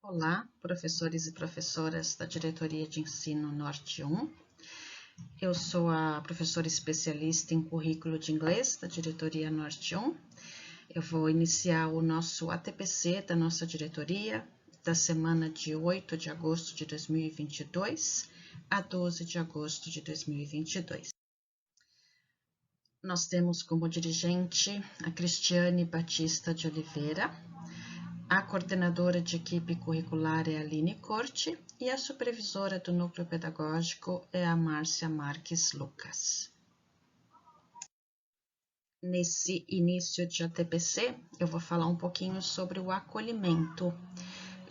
Olá, professores e professoras da Diretoria de Ensino Norte 1. Eu sou a professora especialista em currículo de inglês da Diretoria Norte 1. Eu vou iniciar o nosso ATPC da nossa diretoria da semana de 8 de agosto de 2022 a 12 de agosto de 2022. Nós temos como dirigente a Cristiane Batista de Oliveira. A coordenadora de equipe curricular é a Aline Corte e a supervisora do núcleo pedagógico é a Márcia Marques Lucas. Nesse início de ATPC, eu vou falar um pouquinho sobre o acolhimento.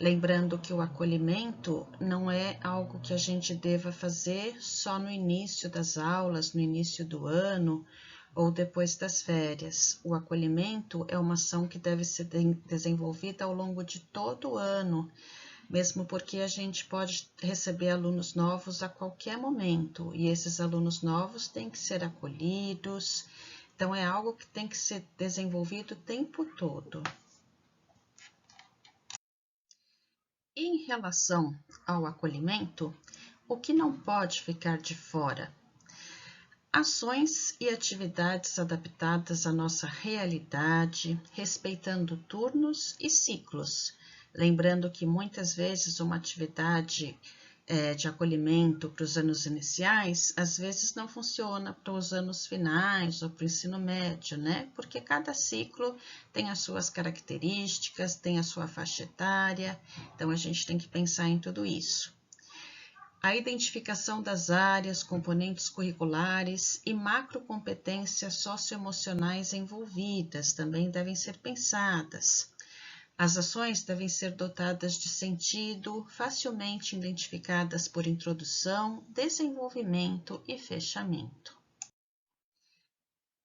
Lembrando que o acolhimento não é algo que a gente deva fazer só no início das aulas, no início do ano, ou depois das férias. O acolhimento é uma ação que deve ser desenvolvida ao longo de todo o ano, mesmo porque a gente pode receber alunos novos a qualquer momento, e esses alunos novos têm que ser acolhidos, então é algo que tem que ser desenvolvido o tempo todo. Em relação ao acolhimento, o que não pode ficar de fora? Ações e atividades adaptadas à nossa realidade, respeitando turnos e ciclos. Lembrando que muitas vezes uma atividade de acolhimento para os anos iniciais, às vezes não funciona para os anos finais ou para o ensino médio, né? Porque cada ciclo tem as suas características, tem a sua faixa etária, então a gente tem que pensar em tudo isso. A identificação das áreas, componentes curriculares e macrocompetências socioemocionais envolvidas também devem ser pensadas. As ações devem ser dotadas de sentido, facilmente identificadas por introdução, desenvolvimento e fechamento.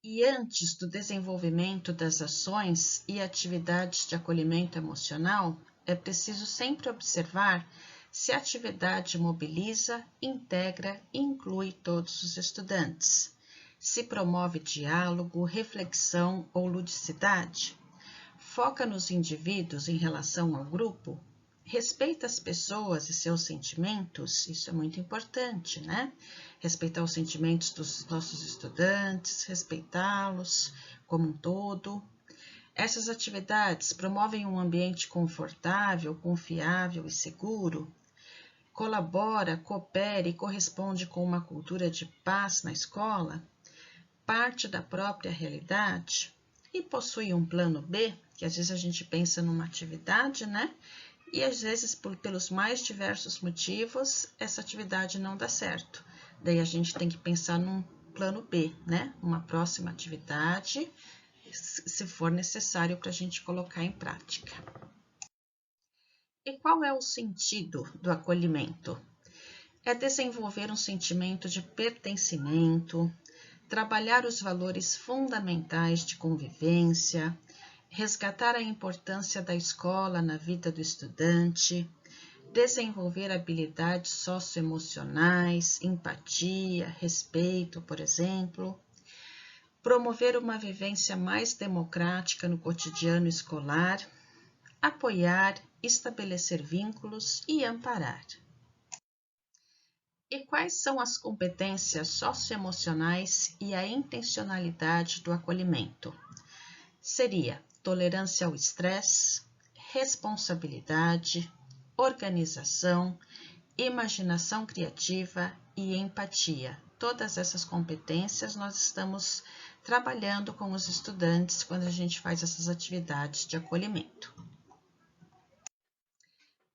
E antes do desenvolvimento das ações e atividades de acolhimento emocional, é preciso sempre observar se a atividade mobiliza, integra e inclui todos os estudantes, se promove diálogo, reflexão ou ludicidade, foca nos indivíduos em relação ao grupo, respeita as pessoas e seus sentimentos, isso é muito importante, né? Respeitar os sentimentos dos nossos estudantes, respeitá-los como um todo. Essas atividades promovem um ambiente confortável, confiável e seguro, colabora, coopera e corresponde com uma cultura de paz na escola, parte da própria realidade e possui um plano B, que às vezes a gente pensa numa atividade, né? E às vezes, pelos mais diversos motivos, essa atividade não dá certo. Daí a gente tem que pensar num plano B, né? Uma próxima atividade, se for necessário para a gente colocar em prática. E qual é o sentido do acolhimento? É desenvolver um sentimento de pertencimento, trabalhar os valores fundamentais de convivência, resgatar a importância da escola na vida do estudante, desenvolver habilidades socioemocionais, empatia, respeito, por exemplo, promover uma vivência mais democrática no cotidiano escolar, apoiar, estabelecer vínculos e amparar. E quais são as competências socioemocionais e a intencionalidade do acolhimento? Seria tolerância ao estresse, responsabilidade, organização, imaginação criativa e empatia. Todas essas competências nós estamos trabalhando com os estudantes quando a gente faz essas atividades de acolhimento.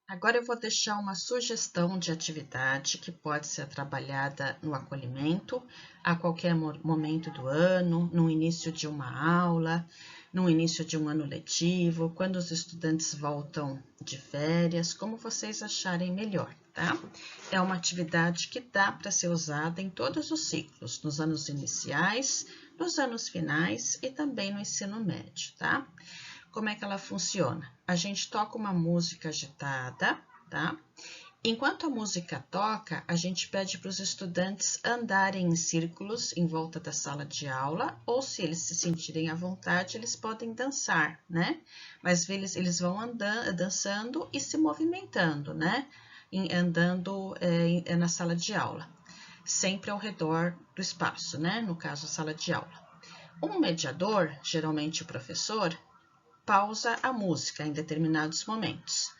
Agora eu vou deixar uma sugestão de atividade que pode ser trabalhada no acolhimento a qualquer momento do ano, no início de uma aula, no início de um ano letivo, quando os estudantes voltam de férias, como vocês acharem melhor, tá? É uma atividade que dá para ser usada em todos os ciclos, nos anos iniciais, nos anos finais e também no ensino médio, tá? Como é que ela funciona? A gente toca uma música agitada, tá? Enquanto a música toca, a gente pede para os estudantes andarem em círculos em volta da sala de aula, ou se eles se sentirem à vontade, eles podem dançar, né? Mas eles vão andando, dançando e se movimentando, né? Andando na sala de aula, sempre ao redor do espaço, né? No caso, a sala de aula. Um mediador, geralmente o professor, pausa a música em determinados momentos.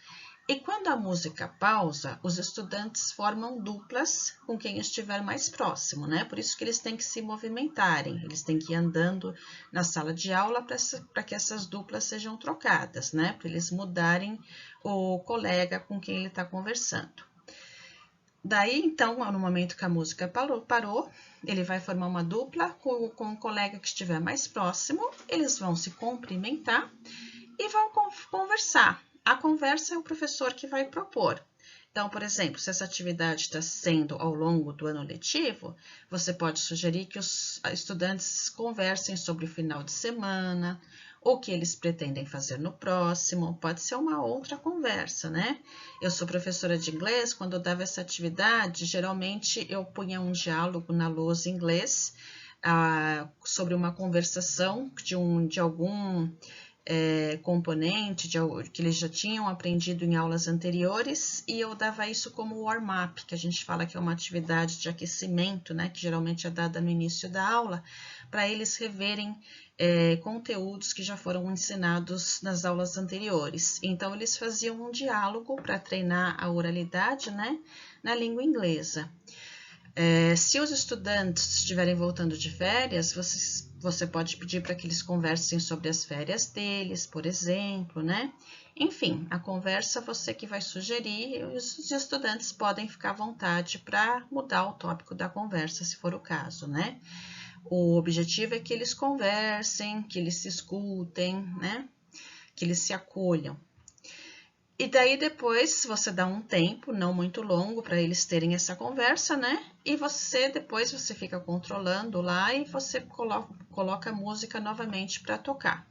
E quando a música pausa, os estudantes formam duplas com quem estiver mais próximo, né? Por isso que eles têm que se movimentarem, eles têm que ir andando na sala de aula para que essas duplas sejam trocadas, né? Para eles mudarem o colega com quem ele está conversando. Daí, então, no momento que a música parou, ele vai formar uma dupla com o colega que estiver mais próximo, eles vão se cumprimentar e vão conversar. A conversa é o professor que vai propor. Então, por exemplo, se essa atividade está sendo ao longo do ano letivo, você pode sugerir que os estudantes conversem sobre o final de semana, o que eles pretendem fazer no próximo, pode ser uma outra conversa, né? Eu sou professora de inglês, quando eu dava essa atividade, geralmente eu punha um diálogo na lousa em inglês sobre uma conversação de algum componente que eles já tinham aprendido em aulas anteriores, e eu dava isso como warm-up, que a gente fala que é uma atividade de aquecimento, né, que geralmente é dada no início da aula, para eles reverem conteúdos que já foram ensinados nas aulas anteriores. Então, eles faziam um diálogo para treinar a oralidade, né, na língua inglesa. Se os estudantes estiverem voltando de férias, você pode pedir para que eles conversem sobre as férias deles, por exemplo, né? Enfim, a conversa você que vai sugerir, e os estudantes podem ficar à vontade para mudar o tópico da conversa, se for o caso, né? O objetivo é que eles conversem, que eles se escutem, né? Que eles se acolham. E daí depois você dá um tempo, não muito longo, para eles terem essa conversa, né? E depois você fica controlando lá e você coloca a música novamente para tocar.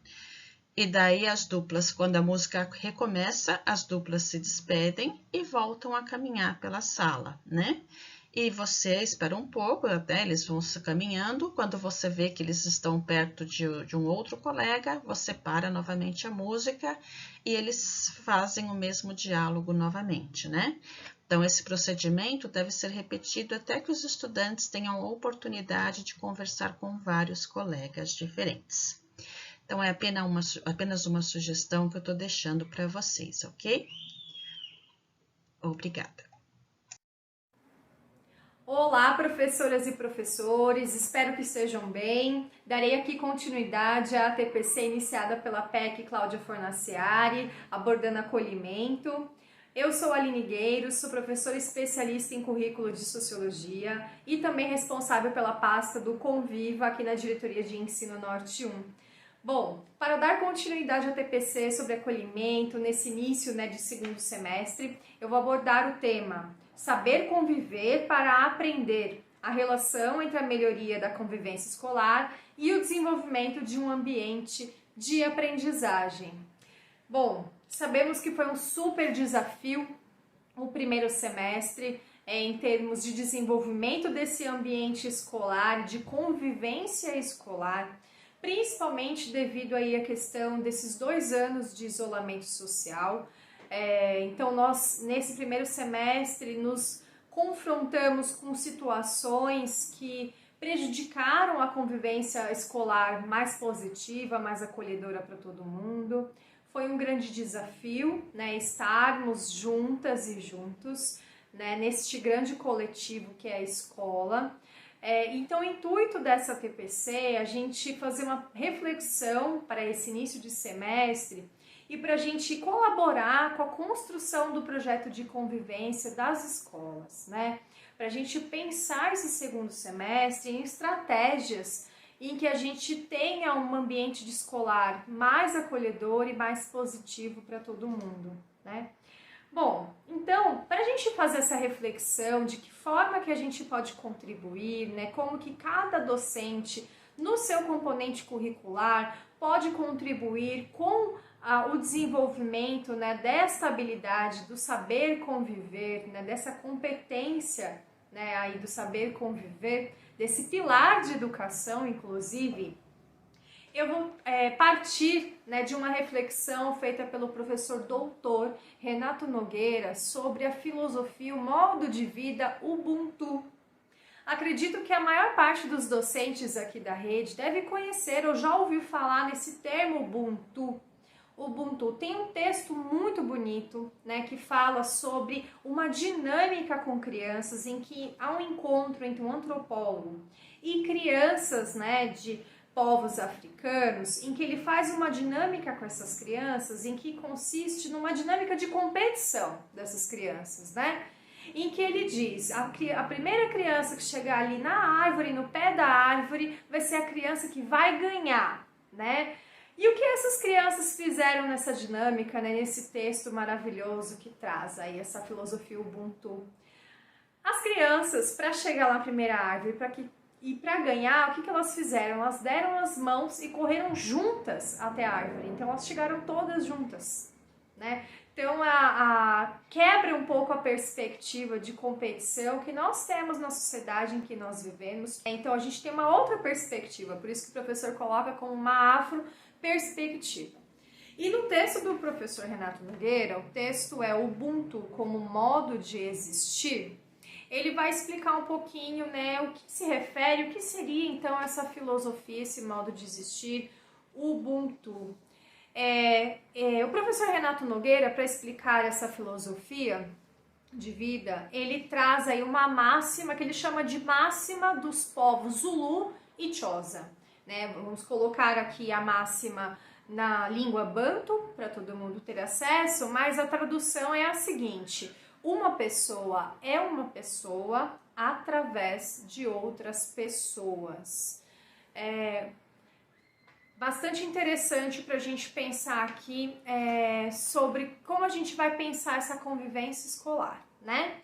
E daí as duplas, quando a música recomeça, as duplas se despedem e voltam a caminhar pela sala, né? E você espera um pouco, até eles vão se caminhando. Quando você vê que eles estão perto de um outro colega, você para novamente a música e eles fazem o mesmo diálogo novamente, né? Então, esse procedimento deve ser repetido até que os estudantes tenham a oportunidade de conversar com vários colegas diferentes. Então, é apenas uma sugestão que eu estou deixando para vocês, ok? Obrigada. Olá, professoras e professores, espero que estejam bem. Darei aqui continuidade à TPC iniciada pela PEC Cláudia Fornaciari, abordando acolhimento. Eu sou Aline Gueiros, sou professora especialista em currículo de Sociologia e também responsável pela pasta do Conviva aqui na Diretoria de Ensino Norte 1. Bom, para dar continuidade à TPC sobre acolhimento, nesse início de segundo semestre, eu vou abordar o tema Saber conviver para aprender, a relação entre a melhoria da convivência escolar e o desenvolvimento de um ambiente de aprendizagem. Bom, sabemos que foi um super desafio o primeiro semestre em termos de desenvolvimento desse ambiente escolar, de convivência escolar, principalmente devido aí à questão desses 2 anos de isolamento social. Então, nós, nesse primeiro semestre, nos confrontamos com situações que prejudicaram a convivência escolar mais positiva, mais acolhedora para todo mundo. Foi um grande desafio, estarmos juntas e juntos, neste grande coletivo que é a escola. Então, o intuito dessa TPC é a gente fazer uma reflexão para esse início de semestre e para a gente colaborar com a construção do projeto de convivência das escolas, para a gente pensar esse segundo semestre em estratégias em que a gente tenha um ambiente de escolar mais acolhedor e mais positivo para todo mundo, Bom, então, para a gente fazer essa reflexão de que forma que a gente pode contribuir, como que cada docente, no seu componente curricular, pode contribuir com o desenvolvimento, né, dessa habilidade do saber conviver, né, dessa competência, né, aí do saber conviver, desse pilar de educação, inclusive, eu vou partir, né, de uma reflexão feita pelo professor doutor Renato Nogueira sobre a filosofia, o modo de vida Ubuntu. Acredito que a maior parte dos docentes aqui da rede deve conhecer ou já ouviu falar nesse termo Ubuntu. Ubuntu tem um texto muito bonito, né, que fala sobre uma dinâmica com crianças em que há um encontro entre um antropólogo e crianças, né, de povos africanos, em que ele faz uma dinâmica com essas crianças, em que consiste numa dinâmica de competição dessas crianças, né? Em que ele diz, a primeira criança que chegar ali na árvore, no pé da árvore, vai ser a criança que vai ganhar, né? E o que essas crianças fizeram nessa dinâmica, né, nesse texto maravilhoso que traz aí essa filosofia Ubuntu? As crianças, para chegar na primeira árvore e para ganhar, o que elas fizeram? Elas deram as mãos e correram juntas até a árvore. Então elas chegaram todas juntas, né? Então quebra um pouco a perspectiva de competição que nós temos na sociedade em que nós vivemos. Então a gente tem uma outra perspectiva, por isso que o professor coloca como uma afro-perspectiva. E no texto do professor Renato Nogueira, o texto é Ubuntu como modo de existir, ele vai explicar um pouquinho, né, o que se refere, o que seria então essa filosofia, esse modo de existir, Ubuntu. O professor Renato Nogueira, para explicar essa filosofia de vida, ele traz aí uma máxima que ele chama de máxima dos povos Zulu e Xhosa, né? Vamos colocar aqui a máxima na língua Bantu, para todo mundo ter acesso, mas a tradução é a seguinte: uma pessoa é uma pessoa através de outras pessoas. Bastante interessante para a gente pensar aqui sobre como a gente vai pensar essa convivência escolar, né?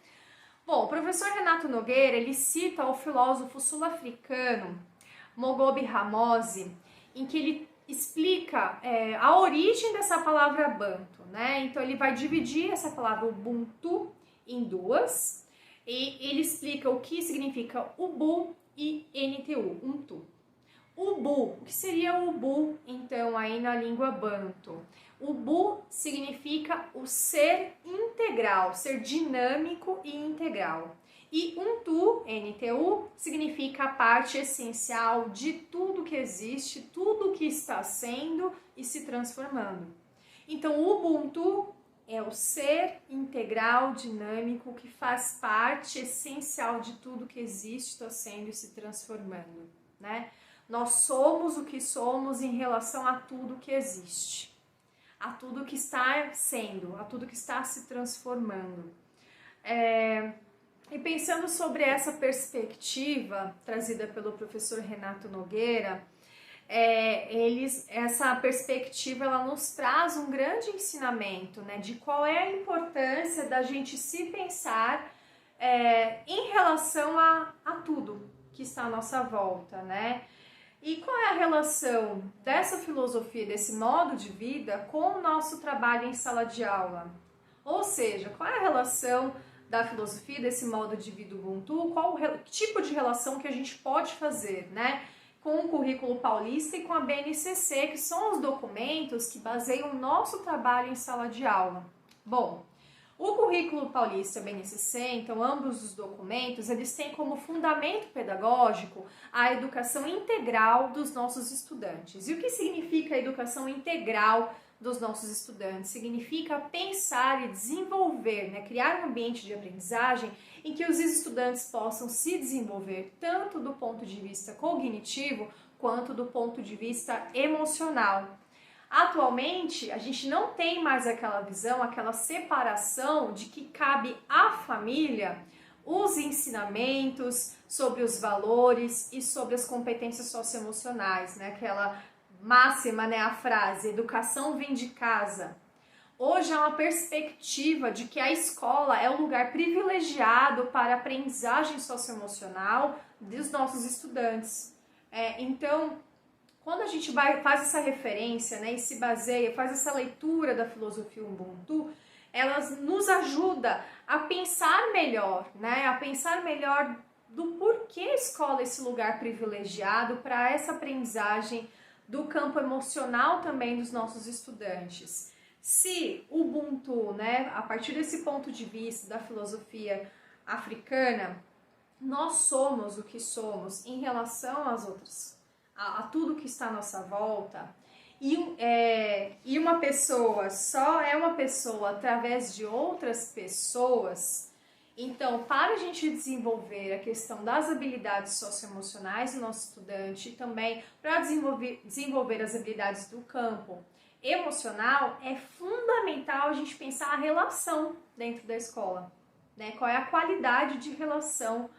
Bom, o professor Renato Nogueira, ele cita o filósofo sul-africano Mogobe Ramose, em que ele explica a origem dessa palavra Bantu, né? Então ele vai dividir essa palavra Ubuntu em duas e ele explica o que significa Ubu e NTU, Untu. Ubu, o que seria Ubu, então, aí na língua Bantu? Ubu significa o ser integral, ser dinâmico e integral. E Untu, NTU, significa a parte essencial de tudo que existe, tudo que está sendo e se transformando. Então, o Ubuntu é o ser integral, dinâmico, que faz parte essencial de tudo que existe, está sendo e se transformando, né? Nós somos o que somos em relação a tudo que existe, a tudo que está sendo, a tudo que está se transformando. E pensando sobre essa perspectiva trazida pelo professor Renato Nogueira, essa perspectiva ela nos traz um grande ensinamento, né, de qual é a importância da gente se pensar em relação a tudo que está à nossa volta, né? E qual é a relação dessa filosofia, desse modo de vida com o nosso trabalho em sala de aula? Ou seja, qual é a relação da filosofia, desse modo de vida Ubuntu, qual tipo de relação que a gente pode fazer, né, com o currículo paulista e com a BNCC, que são os documentos que baseiam o nosso trabalho em sala de aula. Bom, o currículo paulista e a BNCC, então ambos os documentos, eles têm como fundamento pedagógico a educação integral dos nossos estudantes. E o que significa a educação integral dos nossos estudantes? Significa pensar e desenvolver, né, criar um ambiente de aprendizagem em que os estudantes possam se desenvolver tanto do ponto de vista cognitivo quanto do ponto de vista emocional. Atualmente, a gente não tem mais aquela visão, aquela separação de que cabe à família os ensinamentos sobre os valores e sobre as competências socioemocionais, né? Aquela máxima, né, a frase, educação vem de casa. Hoje é uma perspectiva de que a escola é o lugar privilegiado para a aprendizagem socioemocional dos nossos estudantes. Então, quando a gente faz essa referência, né, e se baseia, faz essa leitura da filosofia Ubuntu, elas nos ajuda a pensar melhor, né, a pensar melhor do porquê a escola é esse lugar privilegiado para essa aprendizagem do campo emocional também dos nossos estudantes. Se o Ubuntu, né, a partir desse ponto de vista da filosofia africana, nós somos o que somos em relação às outras, a tudo que está à nossa volta, e uma pessoa só é uma pessoa através de outras pessoas. Então, para a gente desenvolver a questão das habilidades socioemocionais do nosso estudante e também para desenvolver as habilidades do campo emocional, é fundamental a gente pensar a relação dentro da escola, né? Qual é a qualidade de relação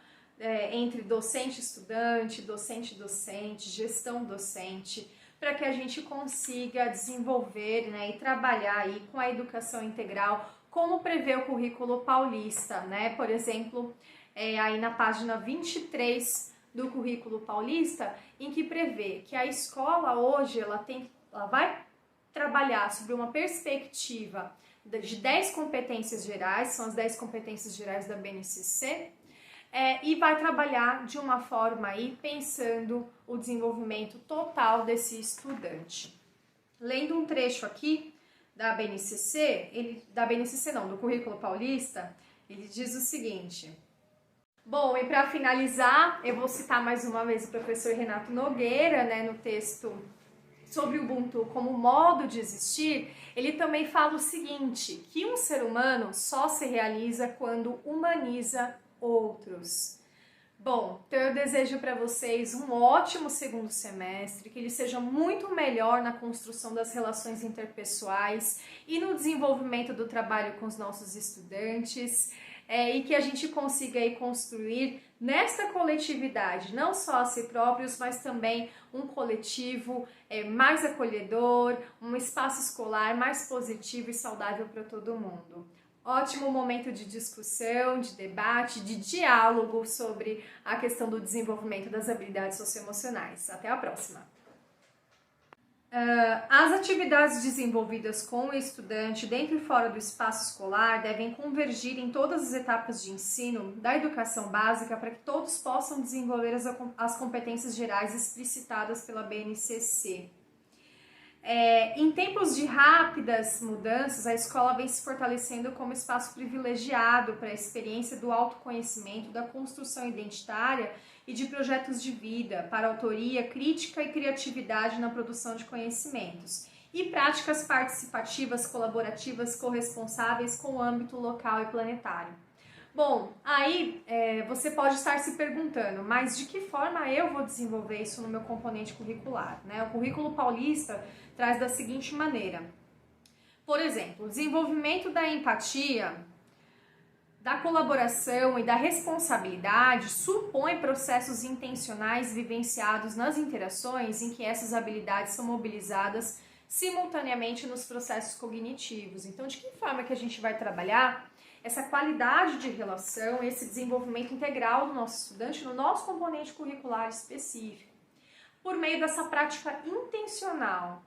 entre docente-estudante, docente-docente, gestão-docente, para que a gente consiga desenvolver, né, e trabalhar aí com a educação integral, como prevê o currículo paulista, né? Por exemplo, aí na página 23 do currículo paulista, em que prevê que a escola hoje ela vai trabalhar sobre uma perspectiva de 10 competências gerais, são as 10 competências gerais da BNCC, e vai trabalhar de uma forma aí pensando o desenvolvimento total desse estudante. Lendo um trecho aqui da BNCC, do currículo paulista, ele diz o seguinte: bom, e para finalizar, eu vou citar mais uma vez o professor Renato Nogueira, né, no texto sobre o Ubuntu como modo de existir. Ele também fala o seguinte, que um ser humano só se realiza quando humaniza outros. Bom, então eu desejo para vocês um ótimo segundo semestre, que ele seja muito melhor na construção das relações interpessoais e no desenvolvimento do trabalho com os nossos estudantes, e que a gente consiga aí construir nesta coletividade, não só a si próprios, mas também um coletivo mais acolhedor, um espaço escolar mais positivo e saudável para todo mundo. Ótimo momento de discussão, de debate, de diálogo sobre a questão do desenvolvimento das habilidades socioemocionais. Até a próxima! As atividades desenvolvidas com o estudante dentro e fora do espaço escolar devem convergir em todas as etapas de ensino da educação básica para que todos possam desenvolver as competências gerais explicitadas pela BNCC. Em tempos de rápidas mudanças, a escola vem se fortalecendo como espaço privilegiado para a experiência do autoconhecimento, da construção identitária e de projetos de vida, para autoria, crítica e criatividade na produção de conhecimentos, e práticas participativas, colaborativas, corresponsáveis com o âmbito local e planetário. Bom, aí você pode estar se perguntando, mas de que forma eu vou desenvolver isso no meu componente curricular, né? O currículo paulista traz da seguinte maneira. Por exemplo, o desenvolvimento da empatia, da colaboração e da responsabilidade supõe processos intencionais vivenciados nas interações em que essas habilidades são mobilizadas simultaneamente nos processos cognitivos. Então, de que forma que a gente vai trabalhar essa qualidade de relação, esse desenvolvimento integral do nosso estudante no nosso componente curricular específico? Por meio dessa prática intencional.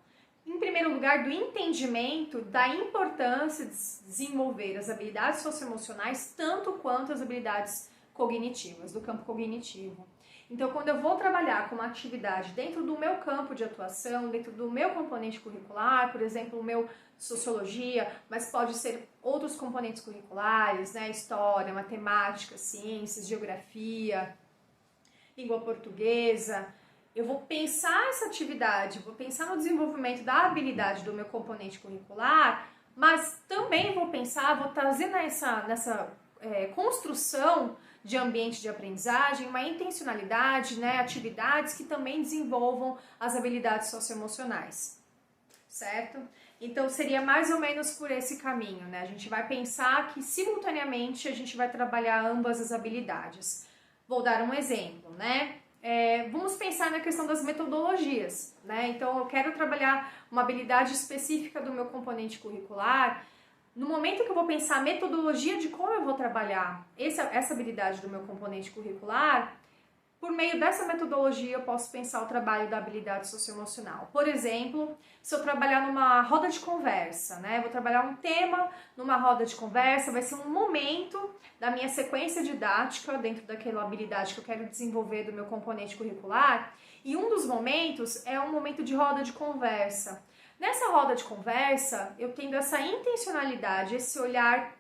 Em primeiro lugar, do entendimento da importância de desenvolver as habilidades socioemocionais tanto quanto as habilidades cognitivas, do campo cognitivo. Então, quando eu vou trabalhar com uma atividade dentro do meu campo de atuação, dentro do meu componente curricular, por exemplo, o meu sociologia, mas pode ser outros componentes curriculares, né? História, matemática, ciências, geografia, língua portuguesa. Eu vou pensar essa atividade, vou pensar no desenvolvimento da habilidade do meu componente curricular, mas também vou trazer nessa construção de ambiente de aprendizagem uma intencionalidade, né, atividades que também desenvolvam as habilidades socioemocionais, certo? Então seria mais ou menos por esse caminho, né? A gente vai pensar que simultaneamente a gente vai trabalhar ambas as habilidades. Vou dar um exemplo, né? Vamos pensar na questão das metodologias, né? Então eu quero trabalhar uma habilidade específica do meu componente curricular. No momento que eu vou pensar a metodologia de como eu vou trabalhar essa habilidade do meu componente curricular, Por meio dessa metodologia, eu posso pensar o trabalho da habilidade socioemocional. Por exemplo, se eu trabalhar numa roda de conversa, né? Vou trabalhar um tema numa roda de conversa, vai ser um momento da minha sequência didática, dentro daquela habilidade que eu quero desenvolver do meu componente curricular, e um dos momentos é um momento de roda de conversa. Nessa roda de conversa, eu tendo essa intencionalidade, esse olhar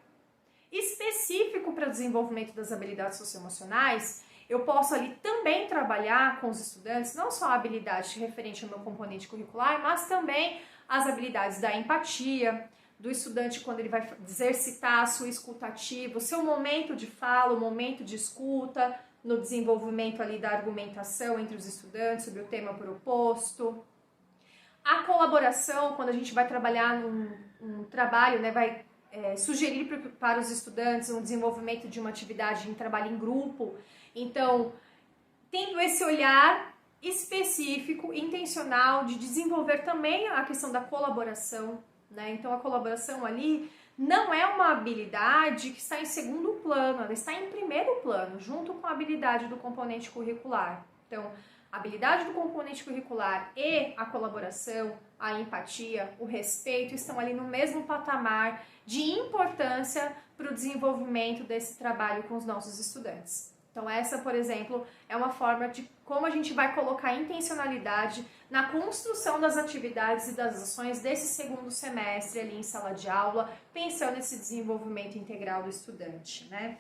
específico para o desenvolvimento das habilidades socioemocionais, eu posso ali também trabalhar com os estudantes, não só a habilidade referente ao meu componente curricular, mas também as habilidades da empatia, do estudante quando ele vai exercitar a sua escuta ativa, o seu momento de fala, o momento de escuta, no desenvolvimento ali da argumentação entre os estudantes sobre o tema proposto. A colaboração, quando a gente vai trabalhar num trabalho, né, vai sugerir para os estudantes um desenvolvimento de uma atividade em trabalho em grupo. Então, tendo esse olhar específico, intencional, de desenvolver também a questão da colaboração, né? Então, a colaboração ali não é uma habilidade que está em segundo plano, ela está em primeiro plano, junto com a habilidade do componente curricular. Então, a habilidade do componente curricular e a colaboração, a empatia, o respeito estão ali no mesmo patamar de importância para o desenvolvimento desse trabalho com os nossos estudantes. Então essa, por exemplo, é uma forma de como a gente vai colocar intencionalidade na construção das atividades e das ações desse segundo semestre ali em sala de aula, pensando nesse desenvolvimento integral do estudante, né?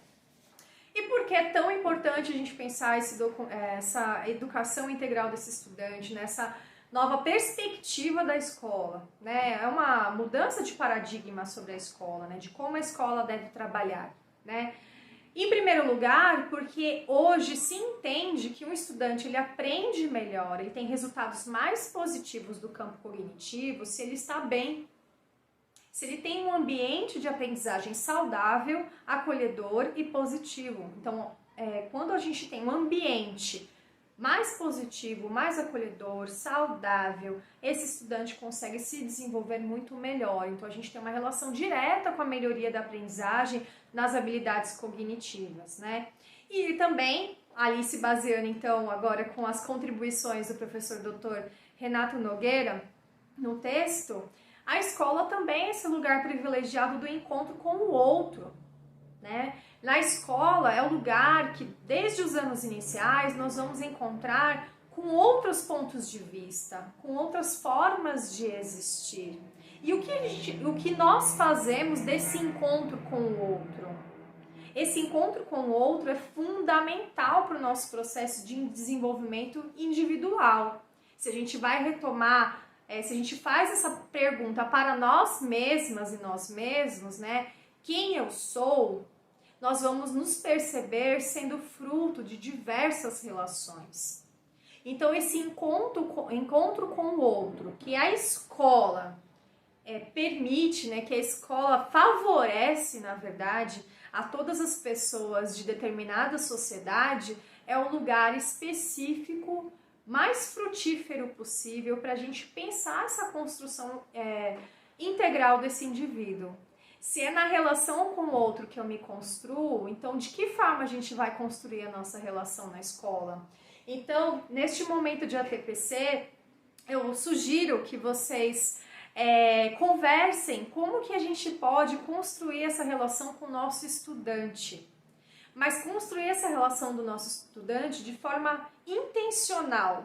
E por que é tão importante a gente pensar essa educação integral desse estudante, nessa nova perspectiva da escola, né? É uma mudança de paradigma sobre a escola, né? De como a escola deve trabalhar, né? Em primeiro lugar, porque hoje se entende que um estudante ele aprende melhor, ele tem resultados mais positivos do campo cognitivo se ele está bem, se ele tem um ambiente de aprendizagem saudável, acolhedor e positivo. Então, quando a gente tem um ambiente mais positivo, mais acolhedor, saudável, esse estudante consegue se desenvolver muito melhor. Então, a gente tem uma relação direta com a melhoria da aprendizagem nas habilidades cognitivas, né? E também, ali se baseando, então, agora com as contribuições do professor Dr. Renato Nogueira no texto, a escola também é esse lugar privilegiado do encontro com o outro, né? Na escola é o lugar que, desde os anos iniciais, nós vamos encontrar com outros pontos de vista, com outras formas de existir. E o que nós fazemos desse encontro com o outro? Esse encontro com o outro é fundamental para o nosso processo de desenvolvimento individual. Se a gente vai retomar, se a gente faz essa pergunta para nós mesmas e nós mesmos, né? Quem eu sou? Nós vamos nos perceber sendo fruto de diversas relações. Então, esse encontro com o outro, que a escola permite, né, que a escola favorece, na verdade, a todas as pessoas de determinada sociedade, é o lugar específico mais frutífero possível para a gente pensar essa construção integral desse indivíduo. Se é na relação com o outro que eu me construo, então de que forma a gente vai construir a nossa relação na escola? Então, neste momento de ATPC, eu sugiro que vocês conversem como que a gente pode construir essa relação com o nosso estudante. Mas construir essa relação do nosso estudante de forma intencional,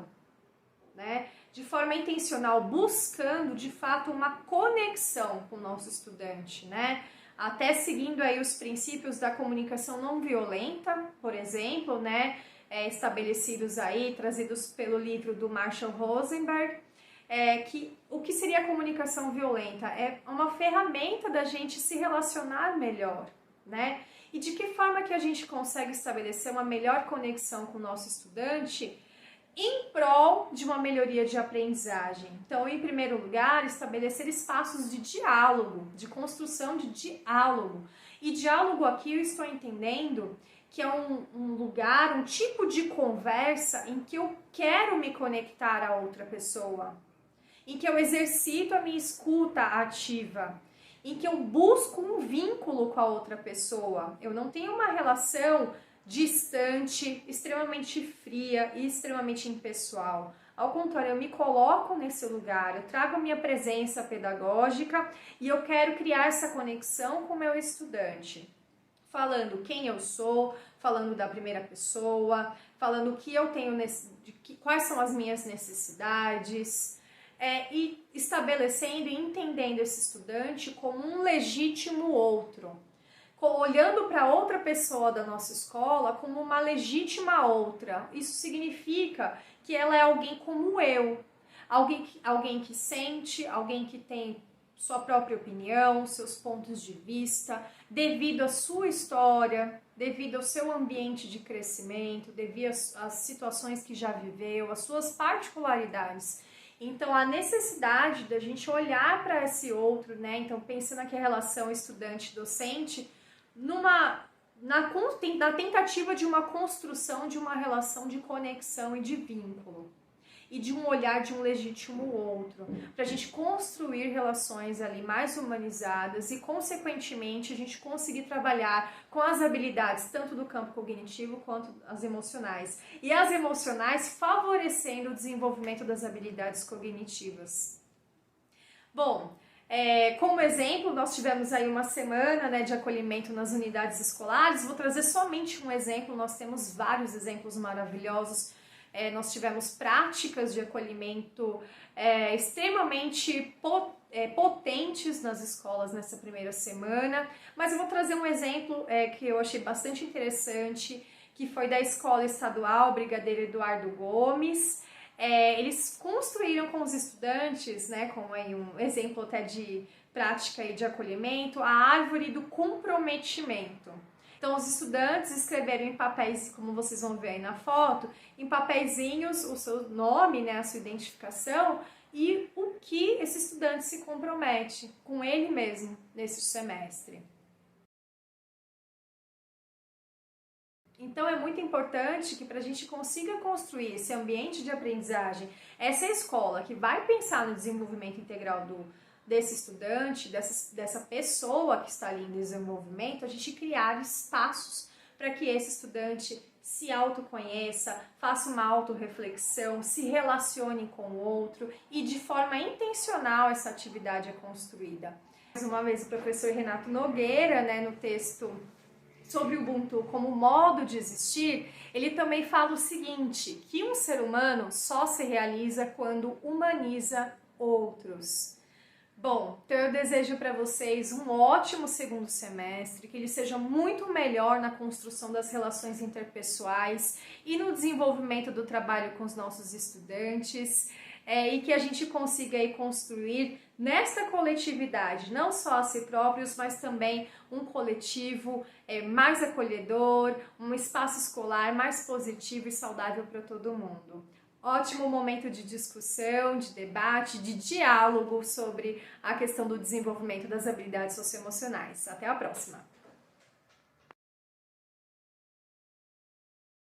né? De forma intencional, buscando de fato uma conexão com o nosso estudante, né? Até seguindo aí os princípios da comunicação não violenta, por exemplo, né? Estabelecidos aí, trazidos pelo livro do Marshall Rosenberg, o que seria a comunicação violenta? É uma ferramenta da gente se relacionar melhor, né? E de que forma que a gente consegue estabelecer uma melhor conexão com o nosso estudante em prol de uma melhoria de aprendizagem? Então, em primeiro lugar, estabelecer espaços de diálogo, de construção de diálogo. E diálogo aqui eu estou entendendo que é um lugar, um tipo de conversa em que eu quero me conectar a outra pessoa, em que eu exercito a minha escuta ativa, em que eu busco um vínculo com a outra pessoa. Eu não tenho uma relação distante, extremamente fria e extremamente impessoal. Ao contrário, eu me coloco nesse lugar, eu trago a minha presença pedagógica e eu quero criar essa conexão com o meu estudante. Falando quem eu sou, falando da primeira pessoa, falando o que eu tenho, quais são as minhas necessidades, e estabelecendo e entendendo esse estudante como um legítimo outro. Olhando para outra pessoa da nossa escola como uma legítima outra. Isso significa que ela é alguém como eu, alguém que sente, alguém que tem sua própria opinião, seus pontos de vista, devido à sua história, devido ao seu ambiente de crescimento, devido às situações que já viveu, às suas particularidades. Então, a necessidade da gente olhar para esse outro, né? Então, pensando aqui a relação estudante-docente, na tentativa de uma construção de uma relação de conexão e de vínculo. E de um olhar de um legítimo outro, para a gente construir relações ali mais humanizadas e, consequentemente, a gente conseguir trabalhar com as habilidades tanto do campo cognitivo quanto as emocionais. E as emocionais favorecendo o desenvolvimento das habilidades cognitivas. Bom, como exemplo, nós tivemos aí uma semana, né, de acolhimento nas unidades escolares. Vou trazer somente um exemplo, nós temos vários exemplos maravilhosos. Nós tivemos práticas de acolhimento extremamente potentes nas escolas nessa primeira semana, mas eu vou trazer um exemplo que eu achei bastante interessante, que foi da Escola Estadual Brigadeiro Eduardo Gomes. Eles construíram com os estudantes, né, como aí um exemplo até de prática e de acolhimento, a árvore do comprometimento. Então, os estudantes escreveram em papéis, como vocês vão ver aí na foto, em papeizinhos o seu nome, né, a sua identificação e o que esse estudante se compromete com ele mesmo nesse semestre. Então, é muito importante que para a gente consiga construir esse ambiente de aprendizagem, essa escola que vai pensar no desenvolvimento integral desse estudante, dessa pessoa que está ali em desenvolvimento, a gente criar espaços para que esse estudante se autoconheça, faça uma autorreflexão, se relacione com o outro e de forma intencional essa atividade é construída. Mais uma vez, o professor Renato Nogueira, né, no texto sobre o Ubuntu como modo de existir, ele também fala o seguinte, que um ser humano só se realiza quando humaniza outros. Bom, então eu desejo para vocês um ótimo segundo semestre, que ele seja muito melhor na construção das relações interpessoais e no desenvolvimento do trabalho com os nossos estudantes, e que a gente consiga aí construir nesta coletividade, não só a si próprios, mas também um coletivo mais acolhedor, um espaço escolar mais positivo e saudável para todo mundo. Ótimo momento de discussão, de debate, de diálogo sobre a questão do desenvolvimento das habilidades socioemocionais. Até a próxima!